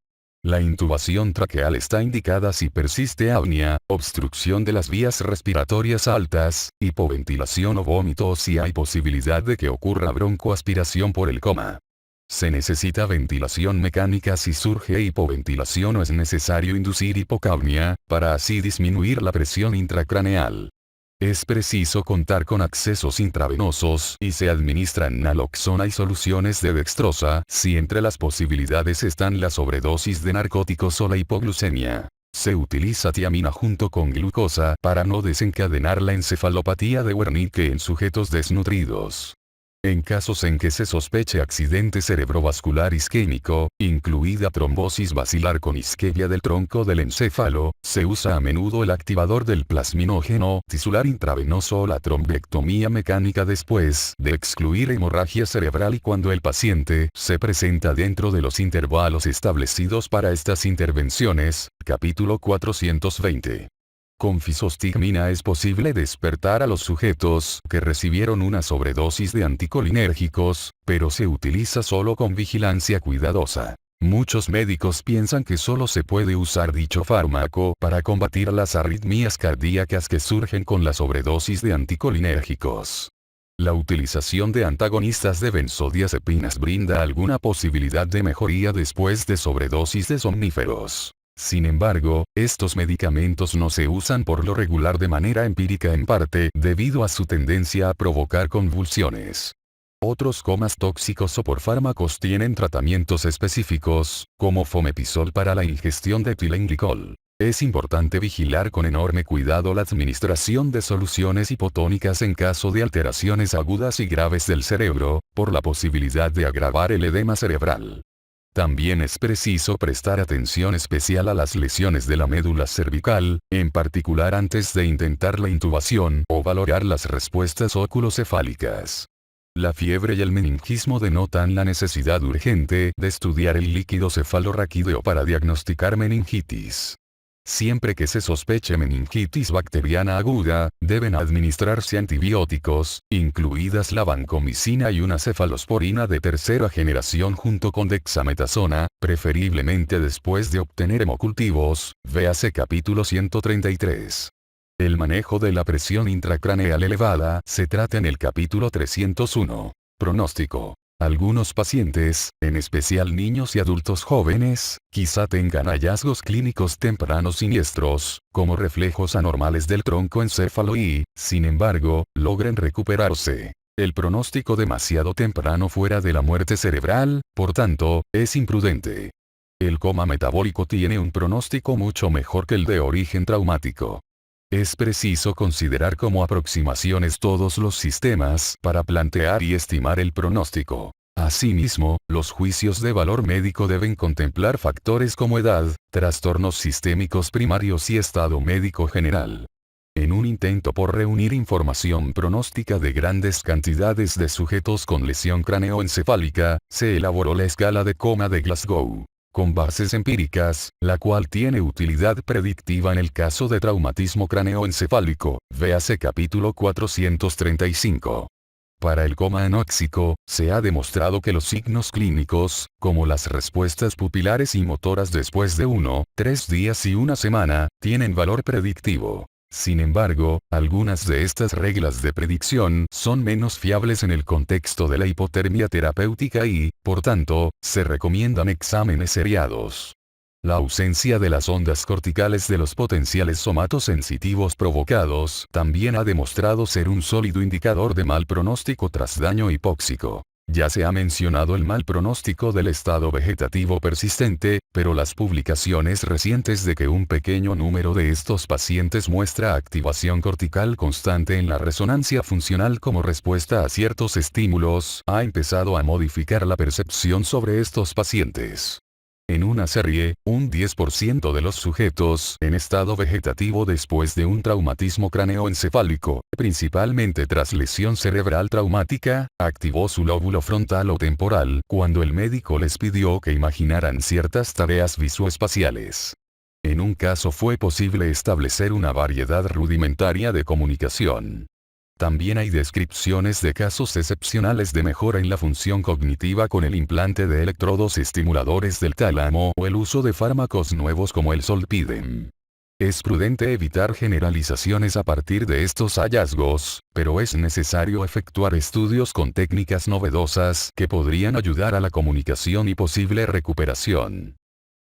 La intubación traqueal está indicada si persiste apnea, obstrucción de las vías respiratorias altas, hipoventilación o vómito o si hay posibilidad de que ocurra broncoaspiración por el coma. Se necesita ventilación mecánica si surge hipoventilación o es necesario inducir hipocapnia, para así disminuir la presión intracraneal. Es preciso contar con accesos intravenosos y se administran naloxona y soluciones de dextrosa si entre las posibilidades están la sobredosis de narcóticos o la hipoglucemia. Se utiliza tiamina junto con glucosa para no desencadenar la encefalopatía de Wernicke en sujetos desnutridos. En casos en que se sospeche accidente cerebrovascular isquémico, incluida trombosis basilar con isquemia del tronco del encéfalo, se usa a menudo el activador del plasminógeno tisular intravenoso o la trombectomía mecánica después de excluir hemorragia cerebral y cuando el paciente se presenta dentro de los intervalos establecidos para estas intervenciones, capítulo 420. Con fisostigmina es posible despertar a los sujetos que recibieron una sobredosis de anticolinérgicos, pero se utiliza solo con vigilancia cuidadosa. Muchos médicos piensan que solo se puede usar dicho fármaco para combatir las arritmias cardíacas que surgen con la sobredosis de anticolinérgicos. La utilización de antagonistas de benzodiazepinas brinda alguna posibilidad de mejoría después de sobredosis de somníferos. Sin embargo, estos medicamentos no se usan por lo regular de manera empírica en parte debido a su tendencia a provocar convulsiones. Otros comas tóxicos o por fármacos tienen tratamientos específicos, como fomepizol para la ingestión de etilenglicol. Es importante vigilar con enorme cuidado la administración de soluciones hipotónicas en caso de alteraciones agudas y graves del cerebro, por la posibilidad de agravar el edema cerebral. También es preciso prestar atención especial a las lesiones de la médula cervical, en particular antes de intentar la intubación o valorar las respuestas óculocefálicas. La fiebre y el meningismo denotan la necesidad urgente de estudiar el líquido cefalorraquídeo para diagnosticar meningitis. Siempre que se sospeche meningitis bacteriana aguda, deben administrarse antibióticos, incluidas la vancomicina y una cefalosporina de tercera generación junto con dexametasona, preferiblemente después de obtener hemocultivos, véase capítulo 133. El manejo de la presión intracraneal elevada se trata en el capítulo 301. Pronóstico. Algunos pacientes, en especial niños y adultos jóvenes, quizá tengan hallazgos clínicos tempranos siniestros, como reflejos anormales del troncoencéfalo y, sin embargo, logren recuperarse. El pronóstico demasiado temprano fuera de la muerte cerebral, por tanto, es imprudente. El coma metabólico tiene un pronóstico mucho mejor que el de origen traumático. Es preciso considerar como aproximaciones todos los sistemas para plantear y estimar el pronóstico. Asimismo, los juicios de valor médico deben contemplar factores como edad, trastornos sistémicos primarios y estado médico general. En un intento por reunir información pronóstica de grandes cantidades de sujetos con lesión craneoencefálica, se elaboró la escala de coma de Glasgow, con bases empíricas, la cual tiene utilidad predictiva en el caso de traumatismo craneoencefálico, véase capítulo 435. Para el coma anóxico, se ha demostrado que los signos clínicos, como las respuestas pupilares y motoras después de 1, 3 días y una semana, tienen valor predictivo. Sin embargo, algunas de estas reglas de predicción son menos fiables en el contexto de la hipotermia terapéutica y, por tanto, se recomiendan exámenes seriados. La ausencia de las ondas corticales de los potenciales somatosensitivos provocados también ha demostrado ser un sólido indicador de mal pronóstico tras daño hipóxico. Ya se ha mencionado el mal pronóstico del estado vegetativo persistente, pero las publicaciones recientes de que un pequeño número de estos pacientes muestra activación cortical constante en la resonancia funcional como respuesta a ciertos estímulos, ha empezado a modificar la percepción sobre estos pacientes. En una serie, un 10% de los sujetos en estado vegetativo después de un traumatismo craneoencefálico, principalmente tras lesión cerebral traumática, activó su lóbulo frontal o temporal cuando el médico les pidió que imaginaran ciertas tareas visoespaciales. En un caso fue posible establecer una variedad rudimentaria de comunicación. También hay descripciones de casos excepcionales de mejora en la función cognitiva con el implante de electrodos estimuladores del tálamo o el uso de fármacos nuevos como el zolpidem. Es prudente evitar generalizaciones a partir de estos hallazgos, pero es necesario efectuar estudios con técnicas novedosas que podrían ayudar a la comunicación y posible recuperación.